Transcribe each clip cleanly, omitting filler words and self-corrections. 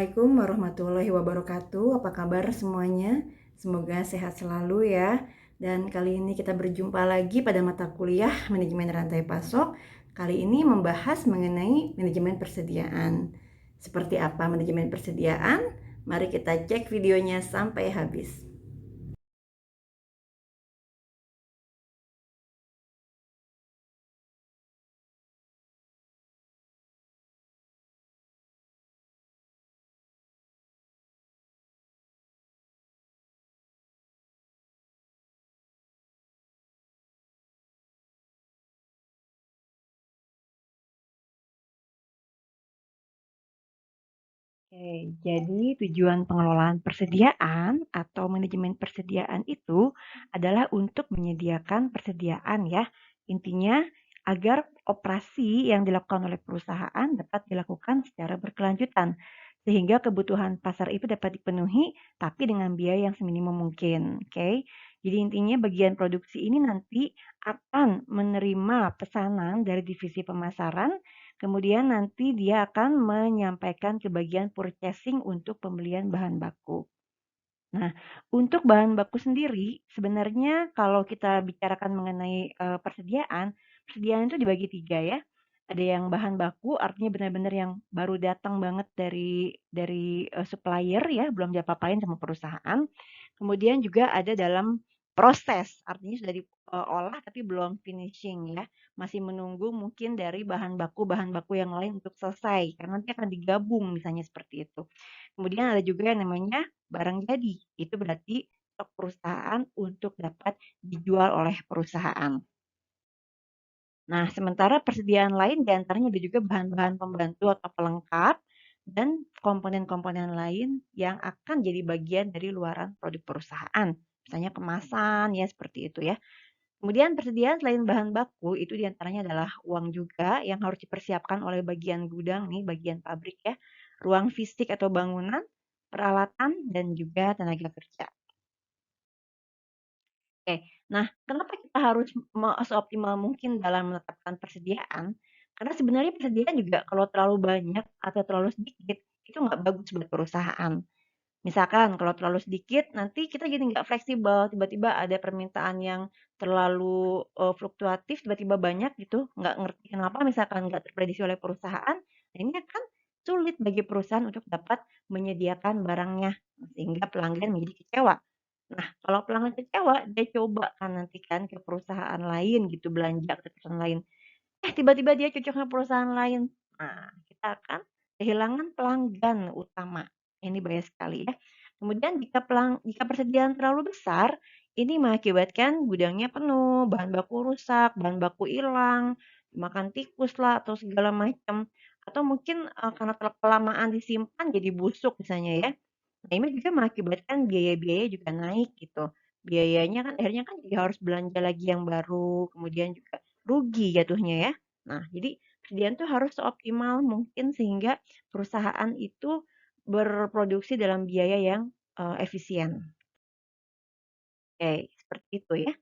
Assalamualaikum warahmatullahi wabarakatuh. Apa kabar semuanya? Semoga sehat selalu ya. Dan kali ini kita berjumpa lagi pada mata kuliah manajemen rantai pasok. Kali ini membahas mengenai manajemen persediaan. Seperti apa manajemen persediaan? Mari kita cek videonya sampai habis. Oke, jadi tujuan pengelolaan persediaan atau manajemen persediaan itu adalah untuk menyediakan persediaan ya. Intinya agar operasi yang dilakukan oleh perusahaan dapat dilakukan secara berkelanjutan sehingga kebutuhan pasar itu dapat dipenuhi tapi dengan biaya yang seminimum mungkin. Oke. Jadi intinya bagian produksi ini nanti akan menerima pesanan dari divisi pemasaran. Kemudian nanti dia akan menyampaikan ke bagian purchasing untuk pembelian bahan baku. Nah, untuk bahan baku sendiri, sebenarnya kalau kita bicarakan mengenai persediaan itu dibagi tiga ya. Ada yang bahan baku, artinya benar-benar yang baru datang banget dari supplier ya, belum diapa-apain sama perusahaan. Kemudian juga ada dalam proses, artinya sudah diolah tapi belum finishing ya. Masih menunggu mungkin dari bahan baku yang lain untuk selesai, karena nanti akan digabung misalnya seperti itu. Kemudian ada juga yang namanya barang jadi. Itu berarti stok perusahaan untuk dapat dijual oleh perusahaan. Nah, sementara persediaan lain diantaranya ada juga bahan-bahan pembantu atau pelengkap dan komponen-komponen lain yang akan jadi bagian dari luaran produk perusahaan. Misalnya kemasan ya seperti itu ya. Kemudian persediaan selain bahan baku itu diantaranya adalah uang juga yang harus dipersiapkan oleh bagian gudang nih, bagian pabrik ya, ruang fisik atau bangunan, peralatan, dan juga tenaga kerja. Oke, nah kenapa kita harus seoptimal mungkin dalam menetapkan persediaan? Karena sebenarnya persediaan juga kalau terlalu banyak atau terlalu sedikit, itu nggak bagus buat perusahaan. Misalkan kalau terlalu sedikit, nanti kita jadi nggak fleksibel. Tiba-tiba ada permintaan yang terlalu fluktuatif, tiba-tiba banyak gitu, nggak ngerti kenapa, misalkan nggak terprediksi oleh perusahaan. Nah, ini akan sulit bagi perusahaan untuk dapat menyediakan barangnya, sehingga pelanggan menjadi kecewa. Nah, kalau pelanggan kecewa, dia coba kan nanti kan ke perusahaan lain gitu, belanja ke perusahaan lain. Tiba-tiba dia cocok sama perusahaan lain. Nah, kita akan kehilangan pelanggan utama. Ini bahaya sekali ya. Kemudian jika persediaan terlalu besar, ini mengakibatkan gudangnya penuh, bahan baku rusak, bahan baku hilang, makan tikus lah atau segala macam. Atau mungkin karena kelamaan disimpan jadi busuk misalnya ya. Nah, ini juga mengakibatkan biaya-biaya juga naik gitu. Biayanya kan akhirnya kan juga harus belanja lagi yang baru, kemudian juga rugi jatuhnya ya. Nah, jadi persediaan tuh harus seoptimal mungkin sehingga perusahaan itu berproduksi dalam biaya yang efisien. Oke, seperti itu ya.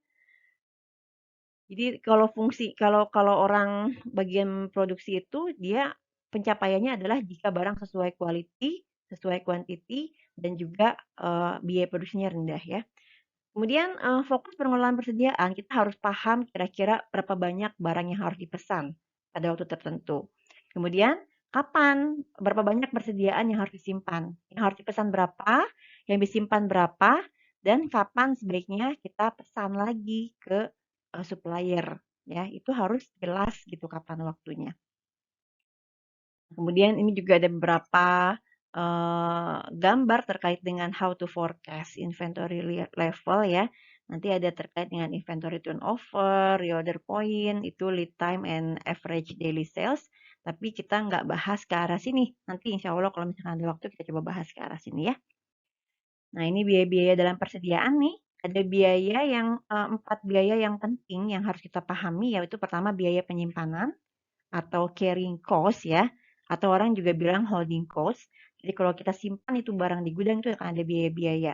Jadi kalau kalau orang bagian produksi itu dia pencapaiannya adalah jika barang sesuai quality, sesuai quantity dan juga biaya produksinya rendah ya. Kemudian fokus pengelolaan persediaan kita harus paham kira-kira berapa banyak barang yang harus dipesan pada waktu tertentu. Kemudian kapan berapa banyak persediaan yang harus disimpan, yang harus dipesan berapa, yang disimpan berapa, dan kapan sebaiknya kita pesan lagi ke supplier ya. Itu harus jelas gitu kapan waktunya. Kemudian ini juga ada beberapa gambar terkait dengan how to forecast inventory level ya. Nanti ada terkait dengan inventory turnover, reorder point, itu lead time and average daily sales. Tapi kita nggak bahas ke arah sini. Nanti insya Allah kalau misalkan ada waktu kita coba bahas ke arah sini ya. Nah ini biaya-biaya dalam persediaan nih. Ada biaya yang 4 biaya yang penting yang harus kita pahami yaitu pertama biaya penyimpanan atau carrying cost ya, atau orang juga bilang holding cost. Jadi kalau kita simpan itu barang di gudang itu akan ada biaya-biaya.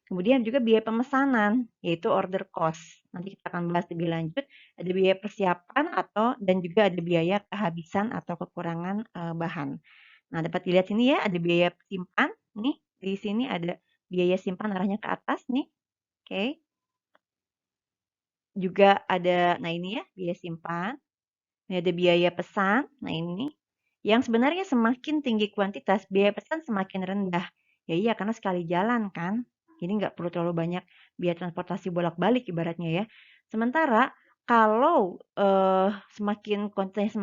Kemudian juga biaya pemesanan, yaitu order cost. Nanti kita akan bahas lebih lanjut. Ada biaya persiapan atau dan juga ada biaya kehabisan atau kekurangan bahan. Nah, dapat dilihat sini ya, ada biaya simpan nih, di sini ada biaya simpan arahnya ke atas nih. Oke. Juga ada, nah ini ya, biaya simpan. Ini ada biaya pesan. Nah, ini yang sebenarnya semakin tinggi kuantitas, biaya pesan semakin rendah. Ya iya, karena sekali jalan kan. Jadi nggak perlu terlalu banyak biaya transportasi bolak-balik ibaratnya ya. Sementara kalau semakin kuantitasnya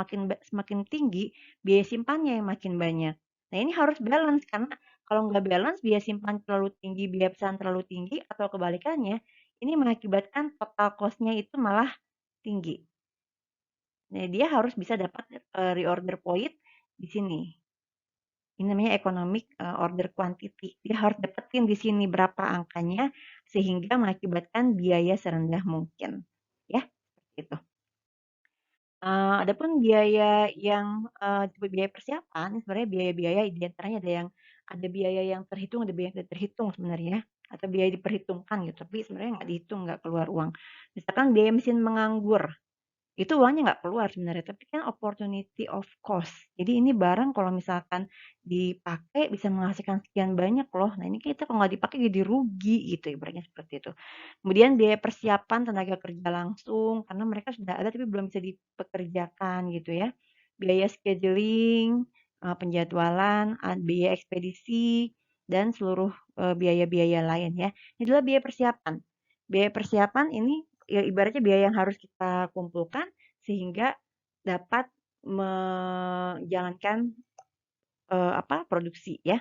semakin tinggi, biaya simpannya yang makin banyak. Nah, ini harus balance karena kalau nggak balance, biaya simpan terlalu tinggi, biaya pesan terlalu tinggi, atau kebalikannya, ini mengakibatkan total cost-nya itu malah tinggi. Nah, dia harus bisa dapat reorder point di sini. Ini namanya economic order quantity. Dia harus dapetin di sini berapa angkanya sehingga mengakibatkan biaya serendah mungkin. Ya, seperti itu. Adapun biaya yang disebut biaya persiapan, sebenarnya biaya-biaya di antaranya ada biaya yang terhitung, ada biaya yang tidak terhitung sebenarnya, atau biaya diperhitungkan gitu, tapi sebenarnya nggak dihitung, nggak keluar uang. Misalkan biaya mesin menganggur, itu uangnya nggak keluar sebenarnya, tapi kan opportunity of cost. Jadi ini barang kalau misalkan dipakai bisa menghasilkan sekian banyak loh. Nah, ini kita kalau nggak dipakai jadi rugi gitu, ibaratnya seperti itu. Kemudian biaya persiapan tenaga kerja langsung, karena mereka sudah ada tapi belum bisa dipekerjakan gitu ya. Biaya scheduling, penjadwalan, biaya ekspedisi, dan seluruh biaya-biaya lain ya. Ini adalah biaya persiapan. Biaya persiapan ini ya ibaratnya biaya yang harus kita kumpulkan sehingga dapat menjalankan produksi ya.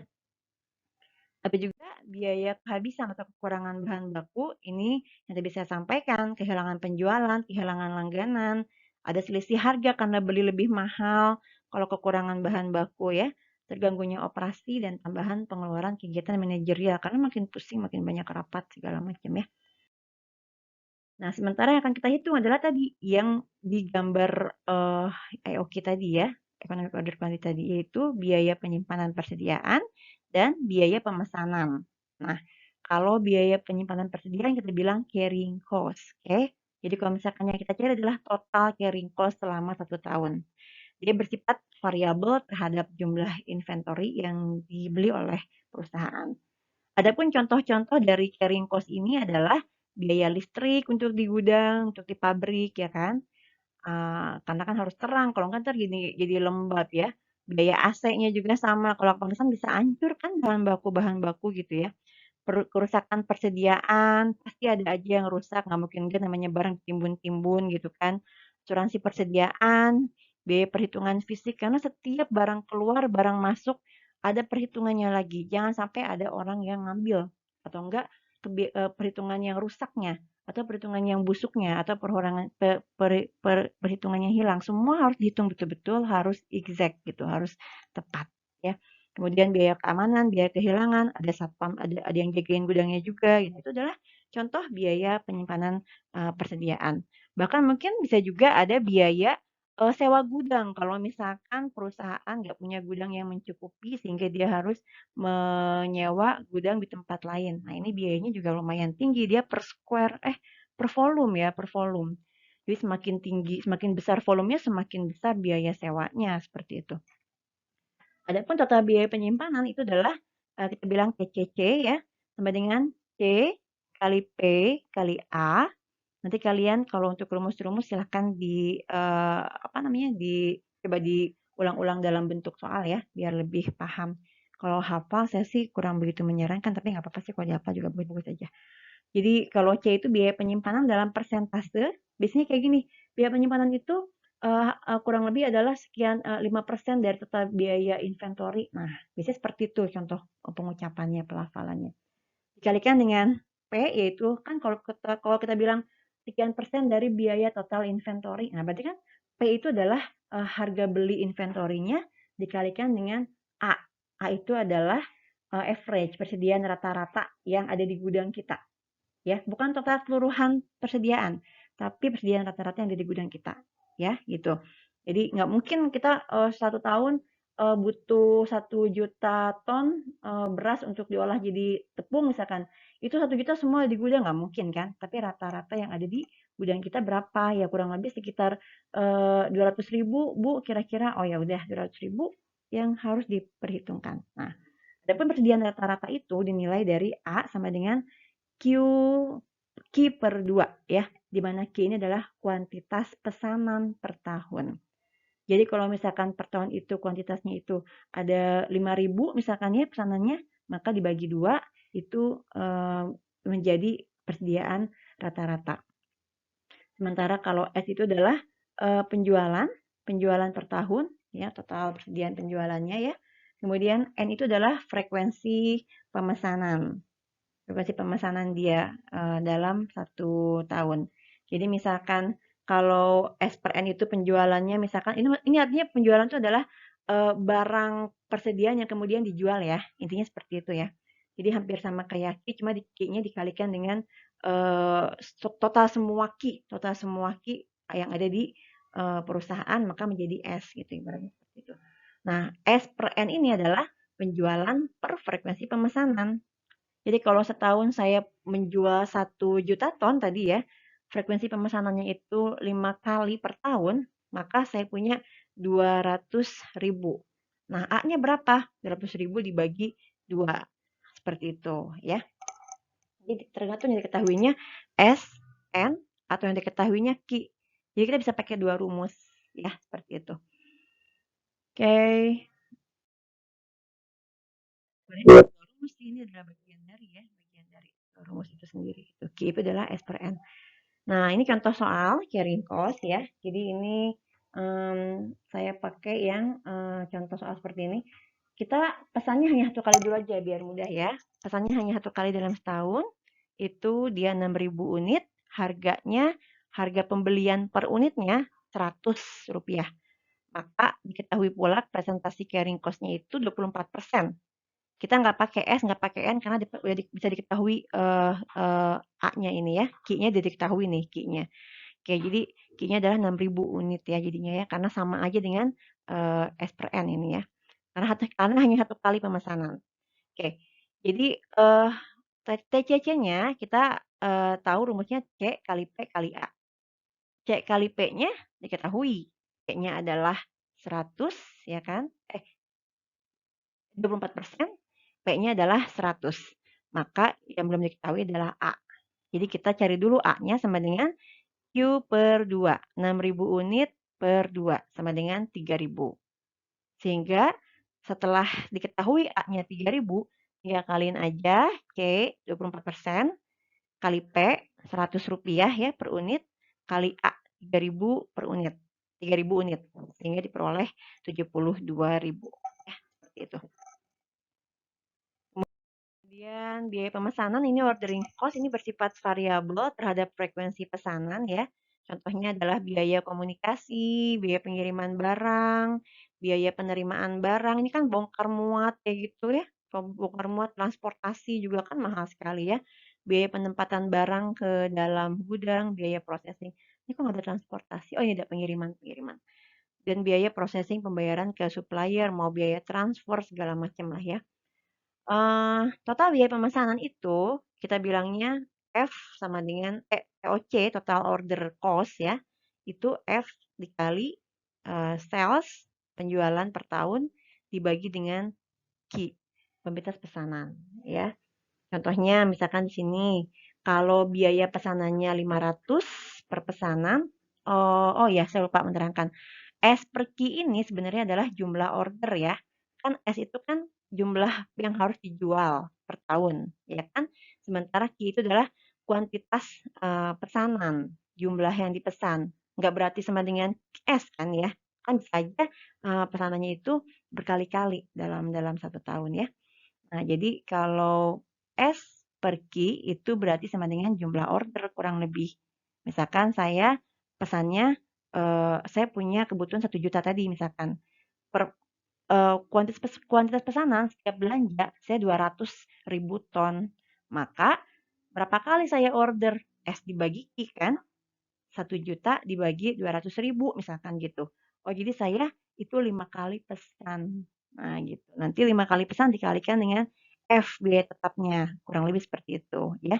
Tapi juga biaya kehabisan atau kekurangan bahan baku ini yang tadi saya sampaikan, kehilangan penjualan, kehilangan langganan, ada selisih harga karena beli lebih mahal kalau kekurangan bahan baku ya, terganggunya operasi dan tambahan pengeluaran kegiatan manajerial karena makin pusing, makin banyak rapat segala macam ya. Nah, sementara yang akan kita hitung adalah tadi yang di gambar IOQ tadi ya, Economic Order Quantity tadi, yaitu biaya penyimpanan persediaan dan biaya pemesanan. Nah, kalau biaya penyimpanan persediaan kita bilang carrying cost, oke? Jadi kalau misalkan yang kita cari adalah total carrying cost selama 1 tahun. Dia bersifat variabel terhadap jumlah inventory yang dibeli oleh perusahaan. Adapun contoh-contoh dari carrying cost ini adalah biaya listrik untuk di gudang, untuk di pabrik ya kan. Karena kan harus terang, kalau enggak ntar jadi lembab ya. Biaya AC-nya juga sama, kalau kepanasan bisa hancur kan bahan baku gitu ya. Kerusakan persediaan, pasti ada aja yang rusak, nggak mungkin enggak namanya barang timbun-timbun gitu kan. Asuransi persediaan, biaya perhitungan fisik, karena setiap barang keluar, barang masuk, ada perhitungannya lagi. Jangan sampai ada orang yang ngambil, atau enggak perhitungan yang rusaknya, atau perhitungan yang busuknya, atau perhitungannya hilang. Semua harus dihitung betul-betul, harus exact gitu, harus tepat ya. Kemudian biaya keamanan, biaya kehilangan, ada satpam, ada yang jagain gudangnya juga gitu. Itu adalah contoh biaya penyimpanan persediaan. Bahkan mungkin bisa juga ada biaya sewa gudang kalau misalkan perusahaan nggak punya gudang yang mencukupi sehingga dia harus menyewa gudang di tempat lain. Nah, ini biayanya juga lumayan tinggi, dia per volume ya, per volume. Jadi semakin tinggi, semakin besar volumenya, semakin besar biaya sewanya seperti itu. Adapun total biaya penyimpanan itu adalah kita bilang PCC ya, sama dengan C kali P kali A. Nanti kalian kalau untuk rumus-rumus silahkan coba diulang-ulang dalam bentuk soal ya, biar lebih paham. Kalau hafal saya sih kurang begitu menyarankan, tapi nggak apa-apa sih kalau dihafal juga bagus-bagus aja. Jadi kalau C itu biaya penyimpanan dalam persentase, biasanya kayak gini, biaya penyimpanan itu kurang lebih adalah sekian 5% dari total biaya inventory. Nah, biasanya seperti itu contoh pengucapannya, pelafalannya. Dikalikan dengan P, yaitu kan kalau kita bilang sekian persen dari biaya total inventory. Nah, berarti kan P itu adalah harga beli inventorinya dikalikan dengan A. A itu adalah average, persediaan rata-rata yang ada di gudang kita ya, bukan total keseluruhan persediaan, tapi persediaan rata-rata yang ada di gudang kita, ya gitu. Jadi nggak mungkin kita 1 tahun butuh 1 juta ton beras untuk diolah jadi tepung misalkan, itu 1 juta semua di gudang nggak mungkin kan, tapi rata-rata yang ada di gudang kita berapa ya, kurang lebih sekitar 200.000 Bu kira-kira. Oh ya udah 200.000 yang harus diperhitungkan. Nah, adapun persediaan rata-rata itu dinilai dari A sama dengan Q Q per 2 ya, di mana Q ini adalah kuantitas pesanan per tahun. Jadi kalau misalkan per tahun itu kuantitasnya itu ada 5.000 misalkan ya pesanannya, maka dibagi 2 itu menjadi persediaan rata-rata. Sementara kalau S itu adalah penjualan per tahun ya, total persediaan penjualannya ya. Kemudian N itu adalah frekuensi pemesanan dia dalam satu tahun. Jadi misalkan kalau S per N itu penjualannya misalkan ini artinya penjualan itu adalah barang persediaan yang kemudian dijual ya. Intinya seperti itu ya. Jadi hampir sama kayak Q, cuma Q-nya dikalikan dengan total semua Q yang ada di perusahaan maka menjadi S gitu ibaratnya seperti itu. Nah, S per N ini adalah penjualan per frekuensi pemesanan. Jadi kalau setahun saya menjual 1 juta ton tadi ya, frekuensi pemesanannya itu 5 kali per tahun, maka saya punya 200.000. Nah, A-nya berapa? 200.000 dibagi 2. Seperti itu ya. Jadi tergantung yang diketahuinya S, N, atau yang diketahuinya Q. Jadi kita bisa pakai 2 rumus ya, seperti itu. Oke. Sebenarnya 2 rumus ini adalah bagian dari rumus itu sendiri. Q itu adalah S per N. Nah, ini contoh soal carrying cost ya. Jadi ini saya pakai yang contoh soal seperti ini. Kita pesannya hanya 1 kali dulu aja biar mudah ya. Pesannya hanya 1 kali dalam setahun. Itu dia 6.000 unit. Harga pembelian per unitnya Rp100. Maka diketahui pula presentasi carrying cost-nya itu 24%. Kita nggak pakai S, nggak pakai N karena udah bisa diketahui A-nya ini ya. Q-nya udah diketahui nih Q-nya. Oke, jadi Q-nya adalah 6.000 unit ya jadinya ya, karena sama aja dengan S per N ini ya. Karena hanya 1 kali pemesanan. Oke, jadi TCC-nya kita tahu rumusnya C kali P kali A. C kali P-nya diketahui. P-nya adalah 100 ya kan? 24%, P-nya adalah 100. Maka yang belum diketahui adalah A. Jadi kita cari dulu A-nya sama dengan Q per 2. 6.000 unit per 2 sama dengan 3.000. Sehingga setelah diketahui A-nya 3.000, tinggal kaliin aja C 24% kali P Rp100 ya per unit kali A 3.000 per unit. 3.000 unit. Sehingga diperoleh 72.000. Ya, seperti itu. Kemudian biaya pemesanan ini ordering cost ini bersifat variabel terhadap frekuensi pesanan ya. Contohnya adalah biaya komunikasi, biaya pengiriman barang, biaya penerimaan barang. Ini kan bongkar muat kayak gitu ya. Bongkar muat transportasi juga kan mahal sekali ya. Biaya penempatan barang ke dalam gudang, biaya processing. Ini kok nggak ada transportasi? Oh ini ada pengiriman. Dan biaya processing pembayaran ke supplier, mau biaya transfer segala macam lah ya. Total biaya pemesanan itu kita bilangnya F sama dengan TOC, total order cost ya. Itu F dikali sales penjualan per tahun dibagi dengan Q, kuantitas pesanan ya. Contohnya misalkan di sini kalau biaya pesanannya 500 per pesanan, oh ya saya lupa menerangkan. S per Q ini sebenarnya adalah jumlah order ya. Kan S itu kan jumlah yang harus dijual per tahun, ya kan? Sementara Q itu adalah kuantitas pesanan, jumlah yang dipesan. Nggak berarti sama dengan S kan ya. Kan bisa aja pesanannya itu berkali-kali dalam satu tahun ya. Nah, jadi kalau S per Q itu berarti sama dengan jumlah order kurang lebih. Misalkan saya pesannya, saya punya kebutuhan 1 juta tadi misalkan. Per kuantitas pesanan setiap belanja saya 200.000 ton. Maka berapa kali saya order? S dibagi Q kan? 1 juta dibagi 200.000 misalkan gitu. Oh jadi saya itu 5 kali pesan. Nah gitu. Nanti 5 kali pesan dikalikan dengan F biaya tetapnya. Kurang lebih seperti itu ya.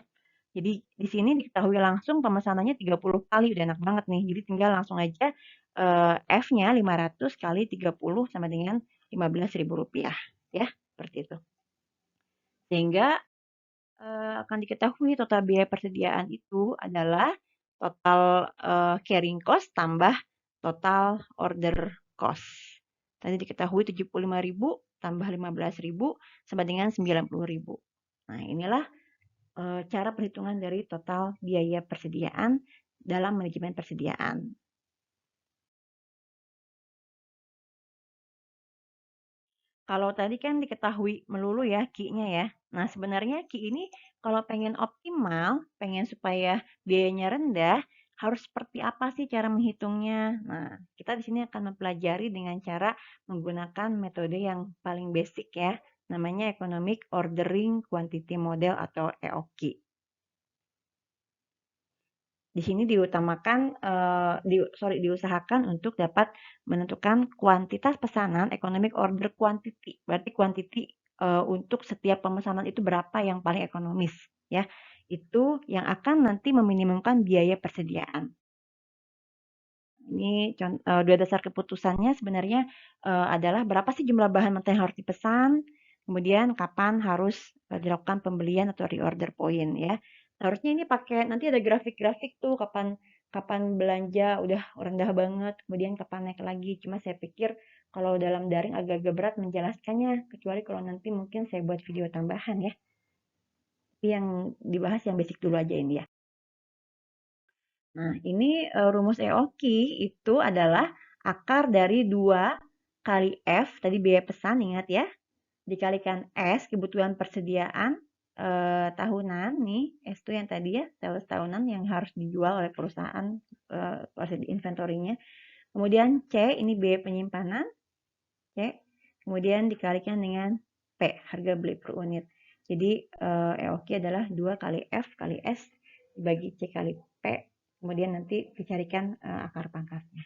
Jadi di sini diketahui langsung pemesanannya 30 kali. Udah enak banget nih. Jadi tinggal langsung aja F-nya 500 kali 30 sama dengan Rp15.000 ya, seperti itu. Sehingga akan diketahui total biaya persediaan itu adalah total carrying cost tambah total order cost. Tadi diketahui 75.000 tambah 15.000 sama dengan 90.000. Nah, inilah cara perhitungan dari total biaya persediaan dalam manajemen persediaan. Kalau tadi kan diketahui melulu ya Ki-nya ya. Nah, sebenarnya Ki ini kalau pengen optimal, pengen supaya biayanya rendah, harus seperti apa sih cara menghitungnya? Nah, kita di sini akan mempelajari dengan cara menggunakan metode yang paling basic ya, namanya Economic Ordering Quantity Model atau EOQ. Di sini diusahakan untuk dapat menentukan kuantitas pesanan economic order quantity. Berarti quantity untuk setiap pemesanan itu berapa yang paling ekonomis ya. Itu yang akan nanti meminimumkan biaya persediaan. Ini dua dasar keputusannya sebenarnya adalah berapa sih jumlah bahan mentah yang harus dipesan, kemudian kapan harus dilakukan pembelian atau reorder point ya. Harusnya ini pakai nanti ada grafik-grafik tuh kapan kapan belanja udah rendah banget, kemudian kapan naik lagi. Cuma saya pikir kalau dalam daring agak-agak berat menjelaskannya, kecuali kalau nanti mungkin saya buat video tambahan ya. Tapi yang dibahas yang basic dulu aja ini ya. Nah, ini rumus EOQ itu adalah akar dari 2 kali F, tadi biaya pesan, ingat ya, dikalikan S, kebutuhan persediaan tahunan, nih, S itu yang tadi ya, sales tahunan yang harus dijual oleh perusahaan, inventory-nya. Kemudian C, ini biaya penyimpanan, C, kemudian dikalikan dengan P, harga beli per unit. Jadi EOQ adalah 2 kali F kali S dibagi C kali P, kemudian nanti dicarikan akar pangkasnya.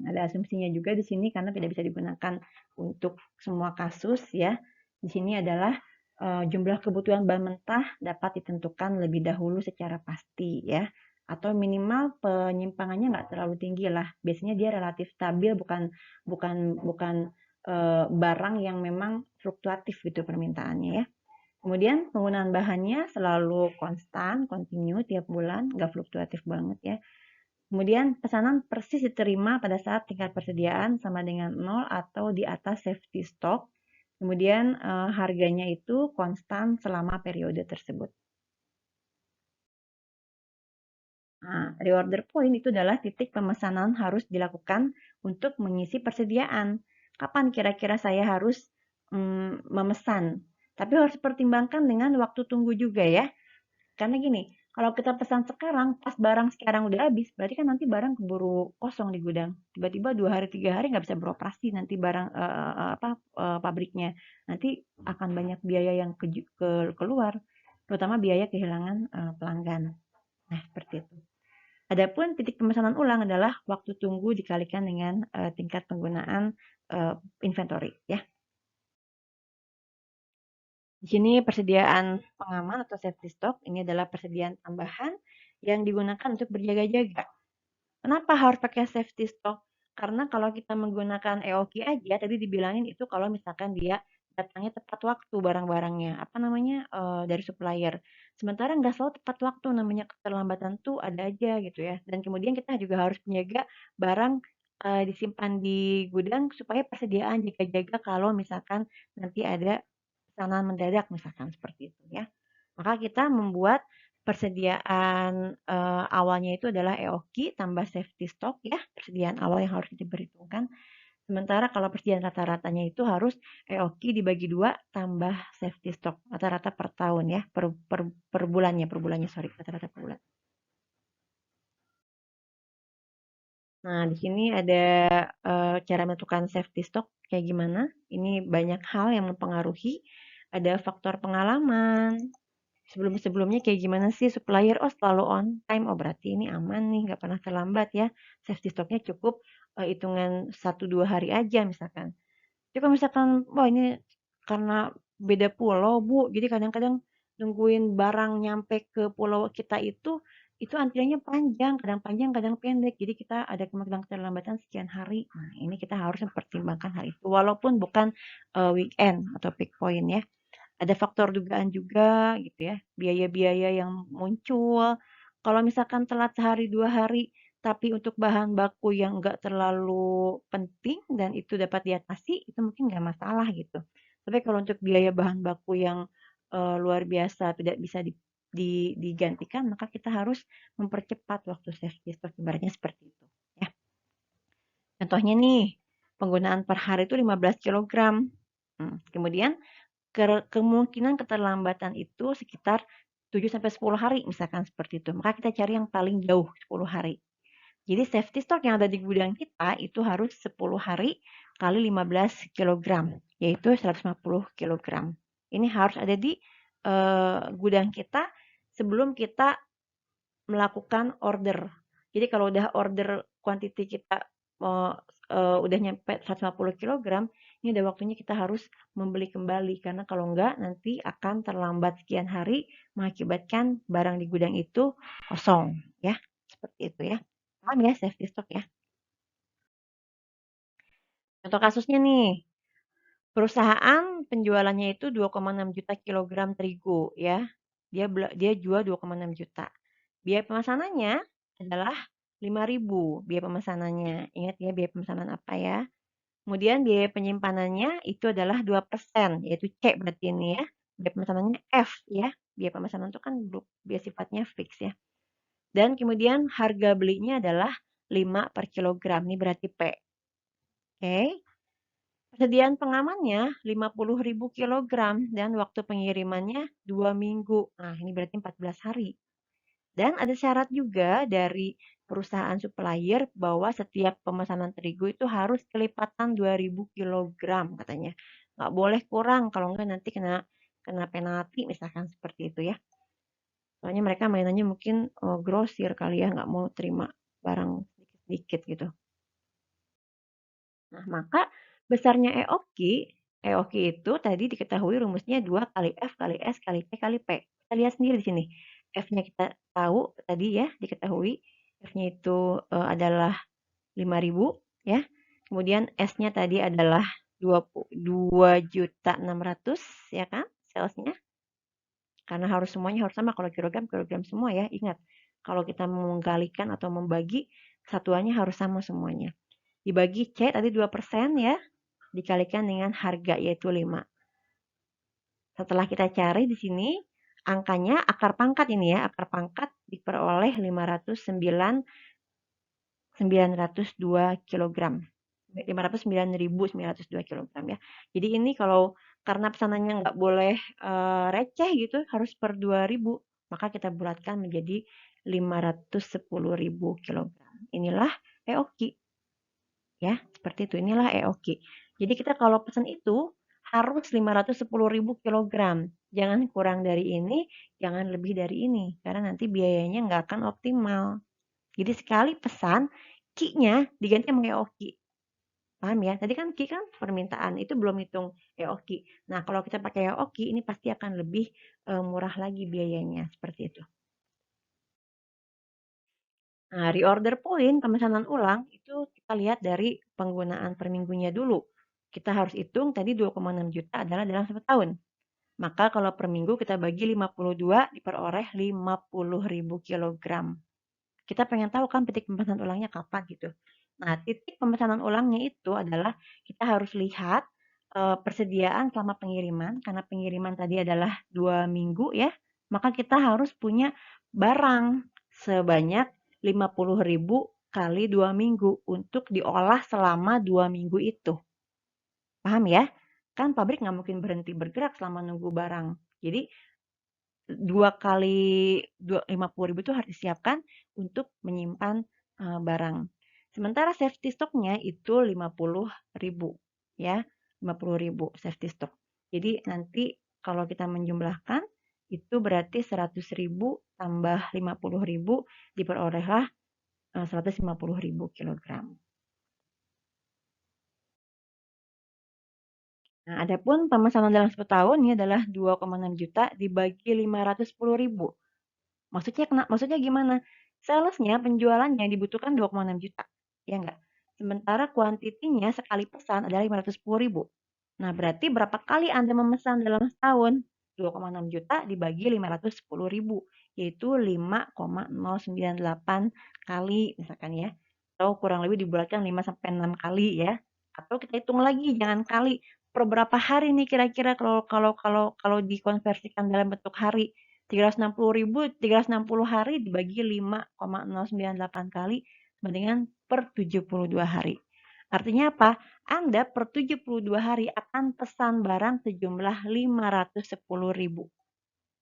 Ada asumsinya juga di sini karena tidak bisa digunakan untuk semua kasus ya. Di sini adalah jumlah kebutuhan bahan mentah dapat ditentukan lebih dahulu secara pasti ya. Atau minimal penyimpangannya nggak terlalu tinggi lah. Biasanya dia relatif stabil, bukan bukan bukan barang yang memang fluktuatif gitu permintaannya ya. Kemudian penggunaan bahannya selalu konstan, kontinu tiap bulan, nggak fluktuatif banget ya. Kemudian pesanan persis diterima pada saat tingkat persediaan sama dengan 0 atau di atas safety stock. Kemudian harganya itu konstan selama periode tersebut. Nah, reorder point itu adalah titik pemesanan harus dilakukan untuk mengisi persediaan. Kapan kira-kira saya harus memesan? Tapi harus pertimbangkan dengan waktu tunggu juga ya. Karena gini, kalau kita pesan sekarang, pas barang sekarang udah habis, berarti kan nanti barang keburu kosong di gudang. Tiba-tiba 2 hari, 3 hari nggak bisa beroperasi nanti barang pabriknya. Nanti akan banyak biaya yang keluar, terutama biaya kehilangan pelanggan. Nah, seperti itu. Adapun titik pemesanan ulang adalah waktu tunggu dikalikan dengan tingkat penggunaan inventory ya. Di sini persediaan pengaman atau safety stock ini adalah persediaan tambahan yang digunakan untuk berjaga-jaga. Kenapa harus pakai safety stock? Karena kalau kita menggunakan EOQ aja, tadi dibilangin itu kalau misalkan dia datangnya tepat waktu barang-barangnya, apa namanya, dari supplier. Sementara nggak selalu tepat waktu, namanya keterlambatan tuh ada aja gitu ya. Dan kemudian kita juga harus menjaga barang disimpan di gudang supaya persediaan jaga-jaga kalau misalkan nanti ada pesanan mendadak misalkan seperti itu ya. Maka kita membuat persediaan awalnya itu adalah EOQ tambah safety stock ya, persediaan awal yang harus diperhitungkan. Sementara kalau persediaan rata-ratanya itu harus EOQ dibagi 2 tambah safety stock rata-rata per tahun ya, per bulannya, sorry, rata-rata per bulan. Nah, di sini ada cara menentukan safety stock kayak gimana. Ini banyak hal yang mempengaruhi. Ada faktor pengalaman, sebelum-sebelumnya kayak gimana sih supplier, oh selalu on time, oh berarti ini aman nih, nggak pernah terlambat ya, safety stocknya cukup hitungan 1-2 hari aja misalkan. Tapi kalau misalkan, wah ini karena beda pulau Bu, jadi kadang-kadang nungguin barang nyampe ke pulau kita itu itu antriannya panjang, kadang pendek. Jadi kita ada kemungkinan keterlambatan sekian hari. Nah, ini kita harus mempertimbangkan hal itu. Walaupun bukan weekend atau peak point ya. Ada faktor dugaan juga gitu ya, biaya-biaya yang muncul. Kalau misalkan telat sehari 2 hari, tapi untuk bahan baku yang nggak terlalu penting dan itu dapat diatasi, itu mungkin nggak masalah gitu. Tapi kalau untuk biaya bahan baku yang luar biasa tidak bisa digantikan, maka kita harus mempercepat waktu safety stock ibaratnya seperti itu. Ya. Contohnya nih, penggunaan per hari itu 15 kilogram. Kemudian kemungkinan keterlambatan itu sekitar 7 sampai 10 hari misalkan seperti itu. Maka kita cari yang paling jauh 10 hari. Jadi safety stock yang ada di gudang kita itu harus 10 hari kali 15 kilogram, yaitu 150 kilogram. Ini harus ada di gudang kita sebelum kita melakukan order. Jadi kalau udah order quantity kita uh, udah nyampe 150 kilogram, ini udah waktunya kita harus membeli kembali karena kalau enggak nanti akan terlambat sekian hari mengakibatkan barang di gudang itu kosong ya. Seperti itu ya. Paham ya safety stock ya. Contoh kasusnya nih, perusahaan penjualannya itu 2,6 juta kilogram terigu ya. Dia jual 2,6 juta. Biaya pemesanannya adalah 5.000 biaya pemesanannya. Ingat ya biaya pemesanan apa ya. Kemudian biaya penyimpanannya itu adalah 2%, yaitu C berarti ini ya. Biaya pemesanannya F ya. Biaya pemesanan itu kan biaya sifatnya fix ya. Dan kemudian harga belinya adalah 5 per kilogram. Ini berarti P. Oke. Persediaan pengamannya 50.000 kilogram dan waktu pengirimannya 2 minggu. Nah, ini berarti 14 hari. Dan ada syarat juga dari perusahaan supplier bahwa setiap pemesanan terigu itu harus kelipatan 2.000 kilogram katanya. Nggak boleh kurang, kalau nggak nanti kena kena penalti misalkan seperti itu ya. Soalnya mereka mainannya mungkin grosir kali ya, nggak mau terima barang sedikit-sedikit gitu. Nah, maka besarnya EOQ itu tadi diketahui rumusnya 2 kali F kali S kali P kali P. Kita lihat sendiri di sini. F-nya kita tahu tadi ya, diketahui. F-nya itu adalah 5.000 ya. Kemudian S-nya tadi adalah 2.600.000 ya kan salesnya. Karena harus semuanya harus sama kalau kilogram kilogram semua ya. Ingat, kalau kita menggalikan atau membagi satuannya harus sama semuanya. Dibagi C tadi 2% ya, dikalikan dengan harga yaitu 5. Setelah kita cari di sini, angkanya akar pangkat ini ya, akar pangkat diperoleh 509.902 kilogram. 509.902 kilogram ya. Jadi ini kalau karena pesanannya nggak boleh receh gitu, harus per 2.000, maka kita bulatkan menjadi 510.000 kilogram. Inilah EOQ. Ya, seperti itu. Inilah EOQ. Jadi kita kalau pesan itu harus 510.000 kilogram. Jangan kurang dari ini, jangan lebih dari ini. Karena nanti biayanya nggak akan optimal. Jadi sekali pesan, Ki-nya diganti sama EOQ. Paham ya? Tadi kan Ki kan permintaan, itu belum hitung EOQ. Nah, kalau kita pakai EOQ, ini pasti akan lebih murah lagi biayanya. Seperti itu. Nah, reorder point pemesanan ulang itu kita lihat dari penggunaan per minggunya dulu. Kita harus hitung tadi 2,6 juta adalah dalam 1 tahun. Maka kalau per minggu kita bagi 52 diperoleh 50.000 kilogram. Kita pengen tahu kan titik pemesanan ulangnya kapan gitu. Nah, titik pemesanan ulangnya itu adalah kita harus lihat persediaan selama pengiriman. Karena pengiriman tadi adalah 2 minggu ya. Maka kita harus punya barang sebanyak 50.000 kali 2 minggu untuk diolah selama 2 minggu itu. Paham ya? Kan pabrik nggak mungkin berhenti bergerak selama nunggu barang. Jadi 50.000 itu harus disiapkan untuk menyimpan barang. Sementara safety stocknya itu 50.000 ya, 50.000 safety stock. Jadi nanti kalau kita menjumlahkan itu berarti 100.000 tambah 50.000 diperolehlah 150.000 kilogram. Nah, adapun pemesanan dalam 10 tahun ini adalah 2,6 juta dibagi 510.000. Maksudnya gimana? Salesnya, penjualannya dibutuhkan 2,6 juta, ya enggak? Sementara kuantitinya sekali pesan adalah 510.000. Nah, berarti berapa kali Anda memesan dalam setahun? 2,6 juta dibagi 510.000, yaitu 5,098 kali misalkan ya. Atau kurang lebih dibulatkan 5 sampai 6 kali ya. Atau kita hitung lagi, jangan kali. Per berapa hari nih kira-kira kalau dikonversikan dalam bentuk hari? 360.000, 360 hari dibagi 5,098 kali dengan per 72 hari. Artinya apa? Anda per 72 hari akan pesan barang sejumlah 510.000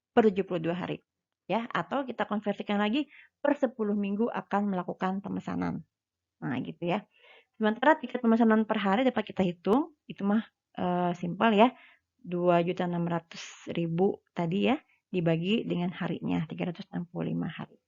per 72 hari. Ya, atau kita konversikan lagi per 10 minggu akan melakukan pemesanan. Nah, gitu ya. Sementara tiket pemesanan per hari dapat kita hitung, itu mah simpel ya. 2.600.000 tadi ya, dibagi dengan harinya, 365 hari.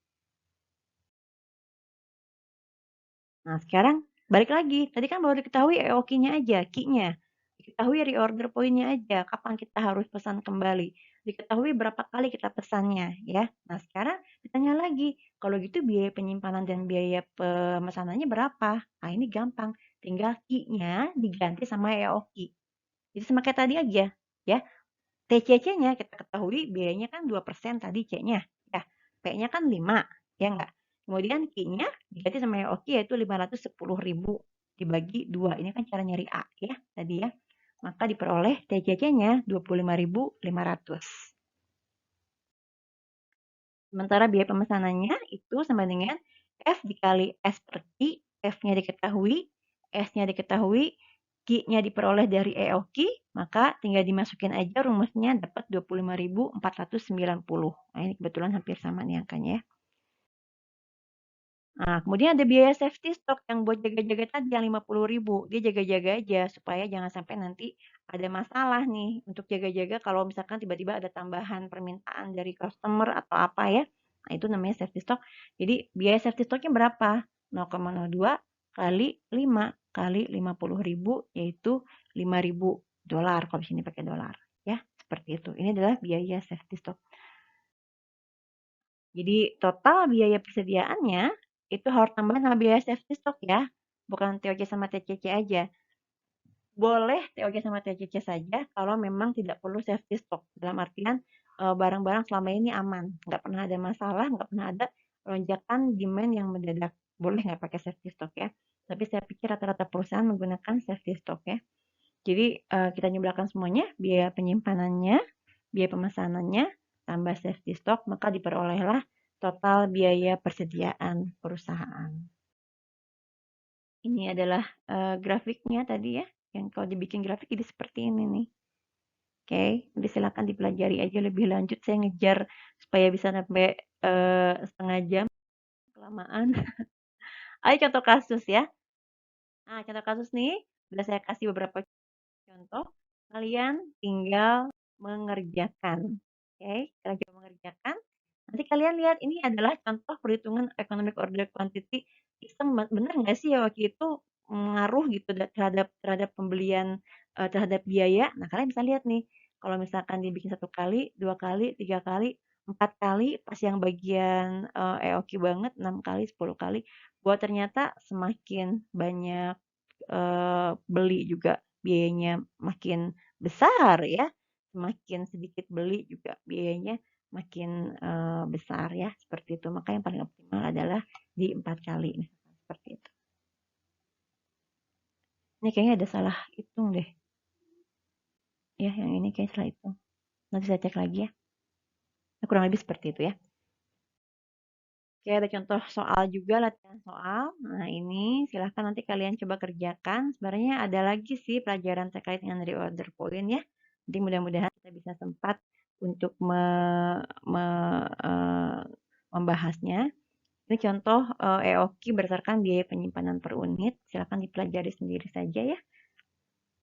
Nah, sekarang balik lagi. Tadi kan baru diketahui EOQ-nya aja, key-nya. Diketahui reorder point-nya aja, kapan kita harus pesan kembali. Diketahui berapa kali kita pesannya, ya. Nah, sekarang ditanya lagi, kalau gitu biaya penyimpanan dan biaya pemesanannya berapa? Nah, ini gampang. Tinggal key-nya diganti sama EOQ. Jadi sama kayak tadi aja, ya. TCC-nya kita ketahui biayanya kan 2% tadi C-nya. Ya, P-nya kan 5, ya enggak? Kemudian Q-nya diganti sama yang oke yaitu 510.000 dibagi 2. Ini kan cara nyari A ya tadi ya. Maka diperoleh TCC-nya 25.500. Sementara biaya pemesanannya itu sama dengan F dikali S per Q, F-nya diketahui, S-nya diketahui, Q-nya diperoleh dari EOQ, maka tinggal dimasukin aja rumusnya dapat 25.490. Nah, ini kebetulan hampir sama nih angkanya ya. Nah, kemudian ada biaya safety stock yang buat jaga-jaga tadi yang 50.000. Dia jaga-jaga aja supaya jangan sampai nanti ada masalah nih untuk jaga-jaga kalau misalkan tiba-tiba ada tambahan permintaan dari customer atau apa ya. Nah, itu namanya safety stock. Jadi biaya safety stocknya berapa? 0,02 kali 5 kali 50.000 yaitu 5.000 dolar kalau di sini pakai dolar. Ya, seperti itu. Ini adalah biaya safety stock. Jadi total biaya persediaannya itu harus tambahan sama biaya safety stock ya, bukan TOC sama TCC aja. Boleh TOC sama TCC saja kalau memang tidak perlu safety stock. Dalam artian barang-barang selama ini aman, nggak pernah ada masalah, nggak pernah ada lonjakan demand yang mendadak. Boleh nggak pakai safety stock ya. Tapi saya pikir rata-rata perusahaan menggunakan safety stock ya. Jadi kita jumlahkan semuanya, biaya penyimpanannya, biaya pemesanannya, tambah safety stock, maka diperolehlah total biaya persediaan perusahaan. Ini adalah grafiknya tadi ya, yang kalau dibikin grafik jadi seperti ini nih. Oke, nanti silakan dipelajari aja lebih lanjut. Saya ngejar supaya bisa sampai setengah jam, kelamaan. Ayo contoh kasus ya. Nah, contoh kasus nih, sudah saya kasih beberapa contoh. Kalian tinggal mengerjakan. Oke, kalian coba mengerjakan. Nanti kalian lihat ini adalah contoh perhitungan economic order quantity. Iseng bener nggak sih ya waktu itu ngaruh gitu terhadap terhadap pembelian terhadap biaya. Nah kalian bisa lihat nih kalau misalkan dibikin 1 kali, 2 kali, 3 kali, 4 kali, pas yang bagian EOQ banget 6 kali, 10 kali. Bahwa ternyata semakin banyak beli juga biayanya makin besar ya. Semakin sedikit beli juga biayanya makin besar ya, seperti itu. Maka yang paling optimal adalah di 4 kali misalkan seperti itu. Ini kayaknya ada salah hitung deh. Ya, yang ini kayak salah hitung. Nanti saya cek lagi ya. Nah, kurang lebih seperti itu ya. Oke, ada contoh soal juga, latihan soal. Nah, ini silahkan nanti kalian coba kerjakan. Sebenarnya ada lagi sih pelajaran terkait dengan reorder point ya. Jadi mudah-mudahan kita bisa sempat untuk me, eh, membahasnya. Ini contoh EOQ berdasarkan biaya penyimpanan per unit. Silahkan dipelajari sendiri saja ya.